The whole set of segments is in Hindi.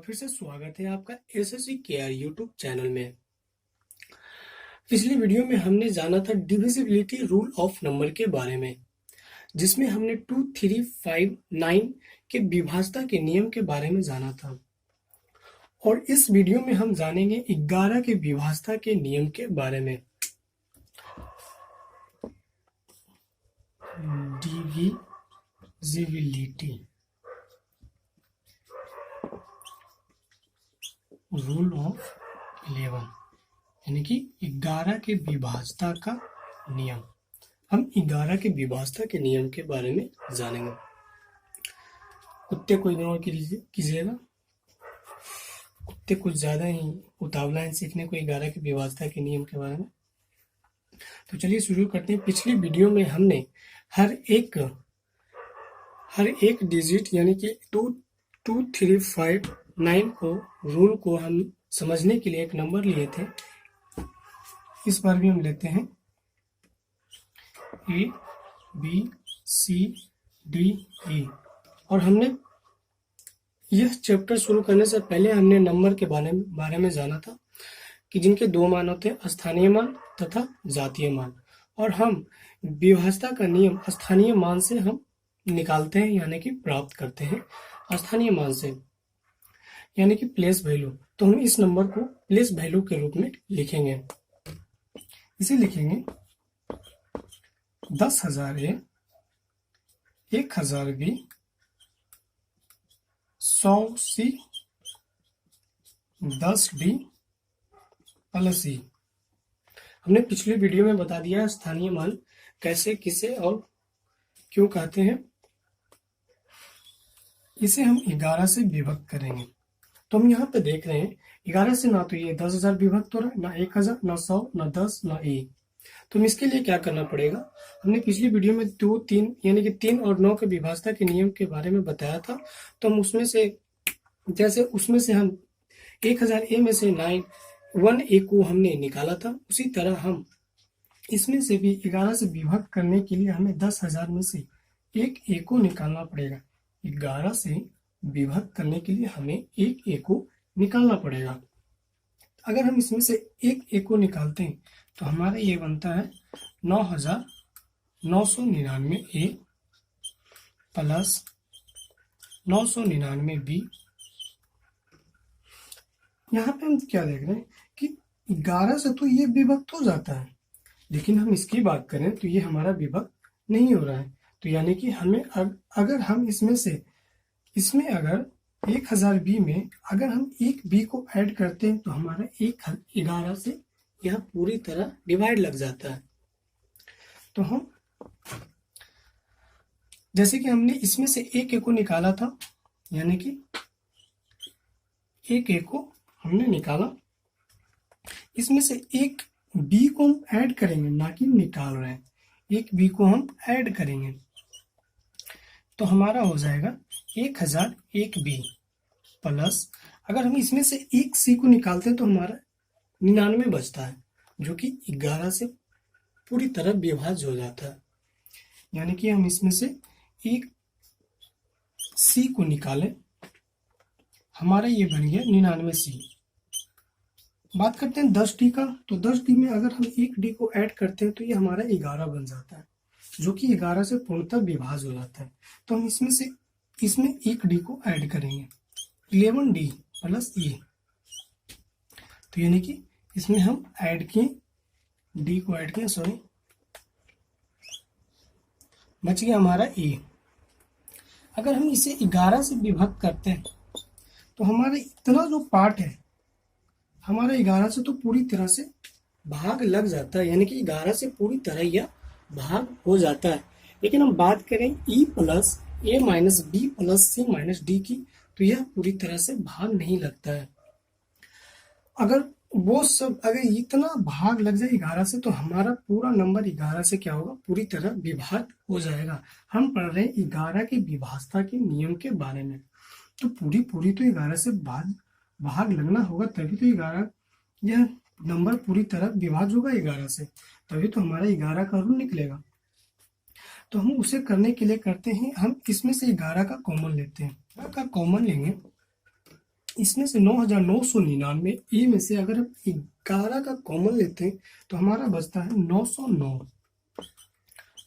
फिर से स्वागत है आपका एसएससी केआर यूट्यूब चैनल में। पिछली वीडियो में हमने जाना था डिविजिबिलिटी रूल ऑफ नंबर के बारे में, जिसमें हमने 2, 3, 5, 9 के विभाज्यता के नियम के बारे में जाना था। और इस वीडियो में हम जानेंगे 11 के विभाज्यता के नियम के बारे में। डिविजिबिलिटी रूल ऑफ 11 यानी कि 11 के विभाज्यता का नियम। हम 11 के विभाज्यता के नियम के बारे में जानेंगे। कुत्ते को इग्नोर कीजिएगा, कुत्ते कुछ ज्यादा ही उतावला है सीखने को 11 के विभाज्यता के नियम के बारे में। तो चलिए शुरू करते हैं। पिछली वीडियो में हमने हर एक डिजिट यानी कि 2, 3, 5, 9 को रूल को हम समझने के लिए एक नंबर लिए थे। इस बार भी हम लेते हैं A, B, C, D, E। और हमने यह चैप्टर शुरू करने से पहले हमने नंबर के बारे में जाना था कि जिनके दो मान होते हैं, स्थानीय मान तथा जातीय मान। और हम विभाज्यता का नियम स्थानीय मान से हम निकालते हैं यानी कि प्राप्त करते हैं स्थानीय मान से, यानी कि प्लेस वैल्यू। तो हम इस नंबर को प्लेस वैल्यू के रूप में लिखेंगे। इसे लिखेंगे 10,000 A, 1,000 B, 100 C, 10 D plus E। हमने पिछली वीडियो में बता दिया स्थानीय मान कैसे, किसे और क्यों कहते हैं। इसे हम 11 से विभक्त करेंगे। तो हम यहाँ पे देख रहे हैं 11 से ना तो ये 10,000 विभक्त हो रहा है, ना 1,000, ना 100, ना 10, ना E। तो हम इसके लिए क्या करना पड़ेगा, हमने पिछली वीडियो में 2, 3 यानी कि 3 और 9 के विभाज्यता के नियम के बारे में बताया था। तो हम उसमें से हम 1,000 A में से 1 A को हमने निकाला था, उसी तरह हम इसमें से भी 11 से विभक्त करने के लिए हमें 10,000 में से 1 A को निकालना पड़ेगा। 11 से विभक्त करने के लिए हमें 1 A को निकालना पड़ेगा। अगर हम इसमें से 1 A को निकालते हैं तो हमारा ये बनता है 9,999 A प्लस 999 B। यहाँ पे हम क्या देख रहे हैं कि 11 से तो ये विभक्त हो जाता है, लेकिन हम इसकी बात करें तो ये हमारा विभक्त नहीं हो रहा है। तो यानी कि हमें अगर हम इसमें अगर 1,000 B में अगर हम 1 B को ऐड करते हैं तो हमारा 11 से यह पूरी तरह डिवाइड लग जाता है। तो हम जैसे कि हमने इसमें से 1 A को निकाला था, यानी कि 1 A को हमने निकाला, इसमें से 1 B को हम ऐड करेंगे, ना कि निकाल रहे हैं, 1 B को हम ऐड करेंगे। तो हमारा हो जाएगा 1,000 1 B प्लस अगर हम इसमें से 1 C को निकालते हैं तो हमारा 99 बचता है, जो कि 11 से पूरी तरह विभाज्य हो जाता है। यानी कि हम इसमें से 1 C को निकालें, हमारा ये बन गया 99 C। बात करते हैं 10 D का। तो 10 D में अगर हम 1 D को ऐड करते हैं तो ये हमारा 11 बन जाता है, जो कि 11 से पूर्णतः विभाज्य हो जाता है। तो हम इसमें 1 D को ऐड करेंगे, 11 D प्लस E। तो यानी कि इसमें हम ऐड किए, D को ऐड किए, बच गया हमारा E। अगर हम इसे 11 से विभक्त करते हैं तो हमारा इतना जो पार्ट है हमारा 11 से तो पूरी तरह से भाग लग जाता है, यानी कि 11 से पूरी तरह यह भाग हो जाता है। लेकिन हम बात करें E plus A minus B plus C minus D की, तो यह पूरी तरह से भाग नहीं लगता है। अगर इतना भाग लग जाए 11 से तो हमारा पूरा नंबर 11 से क्या होगा, पूरी तरह विभाज्य हो जाएगा। हम पढ़ रहे हैं 11 के विभाज्यता के नियम के बारे में। तो पूरी तो 11 से भाग लगना होगा, तभी तो 11 यह नंबर पूरी तरह विभाज्य होगा 11 से, तभी तो हमारा 11 का रूल निकलेगा। तो हम उसे करने के लिए करते हैं, हम इसमें से 11 का कॉमन लेते हैं। 11 का कॉमन लेंगे इसमें से 9999 ए में से अगर हम 11 का कॉमन लेते हैं तो हमारा बचता है 909।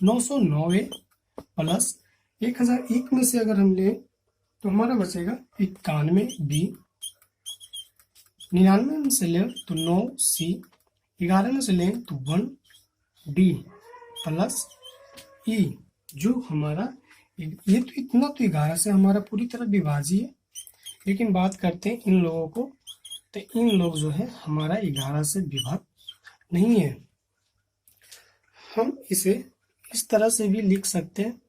909 ए प्लस 1001 में से अगर हम लें तो हमारा बचेगा 91 बी। 99 में से लें तो 9 सी। 11 में से लें तो 1 डी प्लस ई, जो हमारा ये तो इतना तो 11 से हमारा पूरी तरह विभाज्य है। लेकिन बात करते हैं इन लोगों को, तो इन लोग जो है हमारा 11 से विभाज्य नहीं है। हम इसे इस तरह से भी लिख सकते हैं,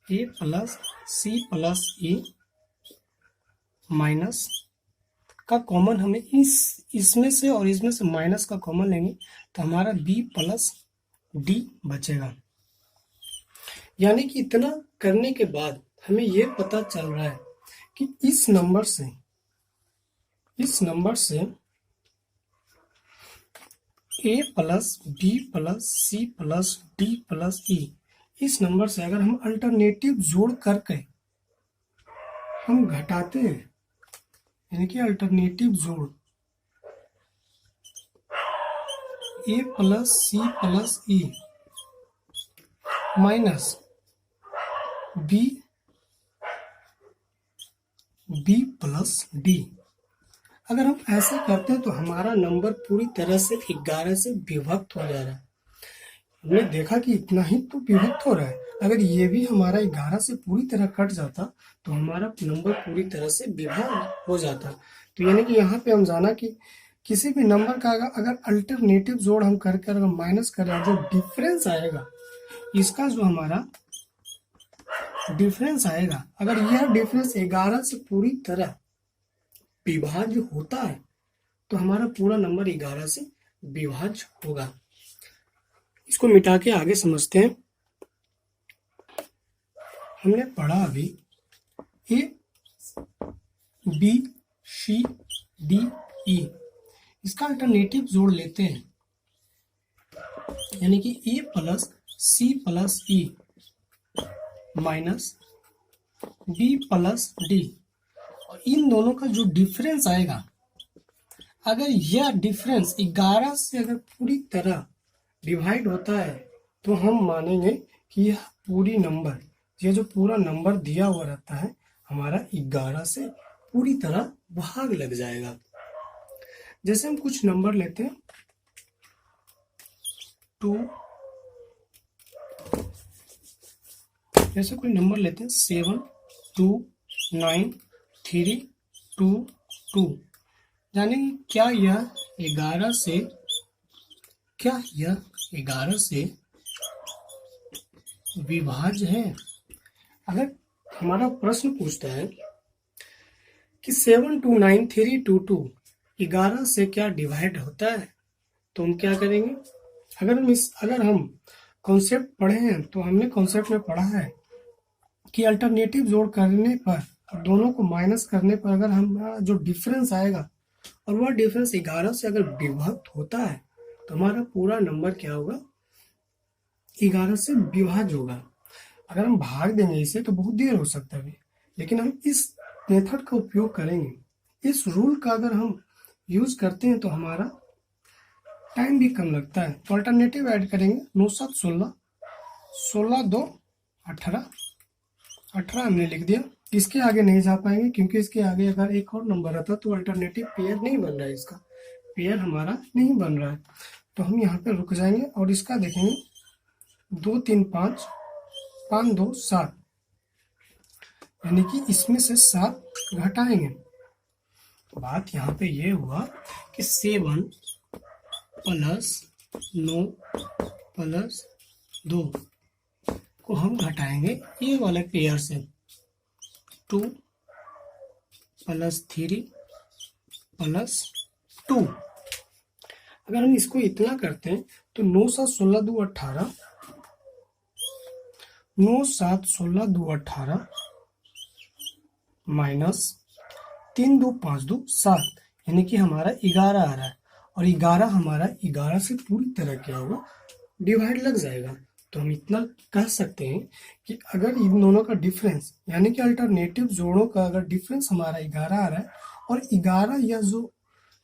ए plus C plus E minus का कॉमन हमें इसमें से और इसमें से माइनस का कॉमन लेंगे तो हमारा बी प्लस डी बचेगा। यानी कि इतना करने के बाद हमें ये पता चल रहा है कि इस नंबर से A plus B plus C plus D plus E, इस नंबर से अगर हम अल्टरनेटिव जोड़ करके हम घटाते हैं, यानी कि अल्टरनेटिव जोड़ ए plus C plus E minus B plus D, अगर हम ऐसे करते हैं तो हमारा नंबर पूरी तरह से 11 से विभक्त हो जा रहा है। हमने देखा कि इतना ही तो विभक्त हो रहा है। अगर ये भी हमारा 11 से पूरी तरह कट जाता तो हमारा नंबर पूरी तरह से विभक्त हो जाता। तो यानी कि यहाँ पे हम जाना कि किसी भी नंबर का अगर अल्टरनेटिव जोड़ हम करके अगर माइनस करें, जो डिफरेंस आएगा, इसका जो हमारा डिफरेंस आएगा, अगर यह डिफरेंस 11 से पूरी तरह विभाज्य होता है तो हमारा पूरा नंबर 11 से विभाज्य होगा। इसको मिटा के आगे समझते हैं। हमने पढ़ा अभी A B C D E, इसका अल्टरनेटिव जोड़ लेते हैं, यानी कि ए plus C plus E minus B plus D, और इन दोनों का जो डिफरेंस आएगा, अगर यह डिफरेंस 11 से अगर पूरी तरह डिवाइड होता है तो हम मानेंगे कि यह पूरी नंबर, यह जो पूरा नंबर दिया हुआ रहता है हमारा 11 से पूरी तरह भाग लग जाएगा। जैसे हम कुछ नंबर लेते हैं 2, जैसे कोई नंबर लेते हैं 7 2 9 3 2 2, यानी क्या यह 11 से विभाज्य है? अगर हमारा प्रश्न पूछता है कि 7 2 9 3 2 2 11 से क्या डिवाइड होता है, तो हम क्या करेंगे? अगर हम कॉन्सेप्ट पढ़े हैं तो हमने कॉन्सेप्ट में पढ़ा है कि अल्टरनेटिव जोड़ करने पर और दोनों को माइनस करने पर अगर हमारा जो डिफरेंस आएगा और वह डिफरेंस 11 से अगर विभक्त होता है तो हमारा पूरा नंबर क्या होगा? 11 से विभाज्य होगा। अगर हम भाग देंगे इसे तो बहुत देर हो सकता है, लेकिन हम इस मेथड का उपयोग करेंगे। इस रूल का अगर हम यूज करते हैं तो हमारा टाइम भी कम लगता है। तो अल्टरनेटिव ऐड करेंगे 9 7 16, 16 2 18, 18 हमने लिख दिया। इसके आगे नहीं जा पाएंगे क्योंकि इसके आगे अगर एक और नंबर रहता तो अल्टरनेटिव पेयर नहीं बन रहा है, इसका पेयर हमारा नहीं बन रहा है, तो हम यहाँ पे रुक जाएंगे और इसका देखेंगे 2 3 5 5 2 7, यानी कि इसमें से 7 घटाएंगे। बात यहाँ पे ये हुआ कि 7 प्लस 9 प्लस 2 को हम घटाएंगे ये वाले पेयर से, 2 प्लस 3 प्लस 2। अगर हम इसको इतना करते हैं तो 9 7 16 2 18, 9 7 16 2 18 माइनस 3 2 5 2 7, यानी कि हमारा 11 आ रहा है, और 11 हमारा 11 से पूरी तरह क्या होगा? डिवाइड लग जाएगा। तो हम इतना कह सकते हैं कि अगर इन दोनों का डिफरेंस यानी कि अल्टरनेटिव जोड़ों का अगर डिफरेंस हमारा 11 आ रहा है और 11 यह जो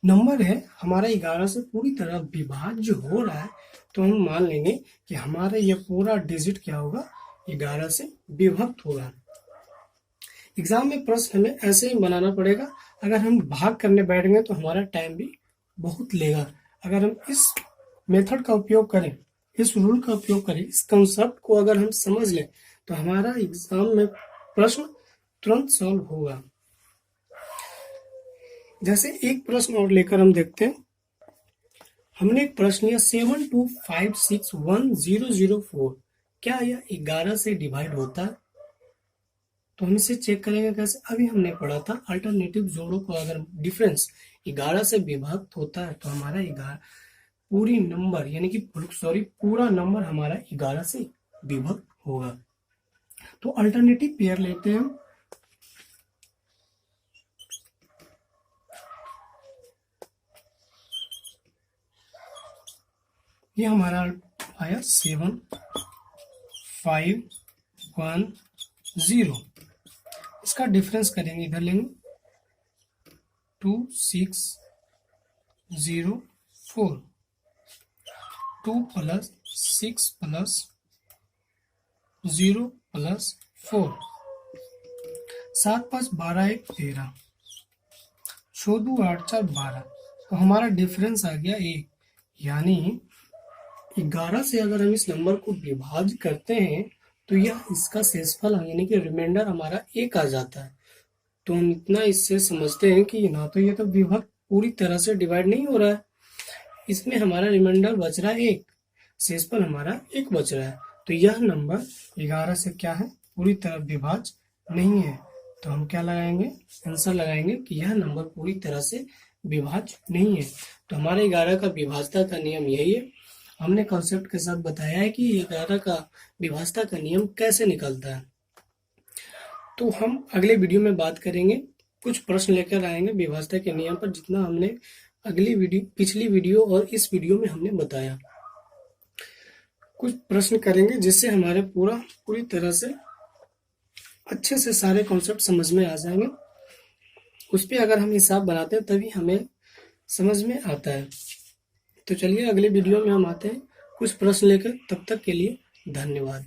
नंबर है हमारा 11 से पूरी तरह विभाज्य हो रहा है, तो हम मान लेंगे कि हमारा यह पूरा डिजिट क्या होगा, 11 से विभक्त होगा। एग्जाम में प्रश्न हमें ऐसे ही बनाना पड़ेगा। अगर हम भाग करने बैठ गए तो हमारा टाइम भी बहुत लेगा। अगर हम इस मेथड का उपयोग करें, इस रूल का उपयोग करें, इस कंसेप्ट को अगर हम समझ लें तो हमारा एग्जाम में प्रश्न तुरंत सॉल्व होगा। जैसे एक प्रश्न और लेकर हम देखते हैं। हमने एक प्रश्न लिया 72561004, क्या यह 11 से डिवाइड होता है? तो हम इसे चेक करेंगे कैसे। अभी हमने पढ़ा था अल्टरनेटिव जोड़ों को अगर डिफरेंस 11 से विभक्त होता है तो हमारा 11 पूरी नंबर यानी कि पूरा नंबर हमारा 11 से विभक्त होगा। तो अल्टरनेटिव पेयर लेते हैं हम। ये हमारा आया 7510। इसका डिफरेंस करेंगे, इधर लेंगे 2604, 2 + 6 + 0 + 4, 7 5 12 1 13, 14 8 4 12। तो हमारा डिफरेंस आ गया 1। यानी 11 से अगर हम इस नंबर को विभाज्य करते हैं तो यह इसका शेषफल यानी कि रिमाइंडर हमारा 1 आ जाता है। तो हम इतना इससे समझते हैं कि ना तो ये तो विभक्त पूरी तरह से डिवाइड नहीं हो रहा है, इसमें हमारा रिमाइंडर बच रहा है 1, शेषफल हमारा 1 बच रहा है। तो यह नंबर 11 से क्या है, पूरी तरह विभाज्य नहीं है। तो हम क्या लगाएंगे, आंसर लगाएंगे कि यह नंबर पूरी तरह से विभाज्य नहीं है। तो हमारे 11 का विभाज्यता का नियम यही है। हमने कॉन्सेप्ट के साथ बताया है कि 11 का विभाज्यता का नियम कैसे निकलता है। तो हम अगले वीडियो में बात करेंगे, कुछ प्रश्न लेकर आएंगे विभाज्यता के नियम पर, जितना हमने पिछली वीडियो और इस वीडियो में हमने बताया। कुछ प्रश्न करेंगे जिससे हमारे पूरी तरह से अच्छे से सारे कॉन्सेप्ट समझ में आ जाएंगे। उस पर अगर हम हिसाब बनाते हैं तभी हमें समझ में आता है। तो चलिए अगले वीडियो में हम आते हैं कुछ प्रश्न लेकर। तब तक के लिए धन्यवाद।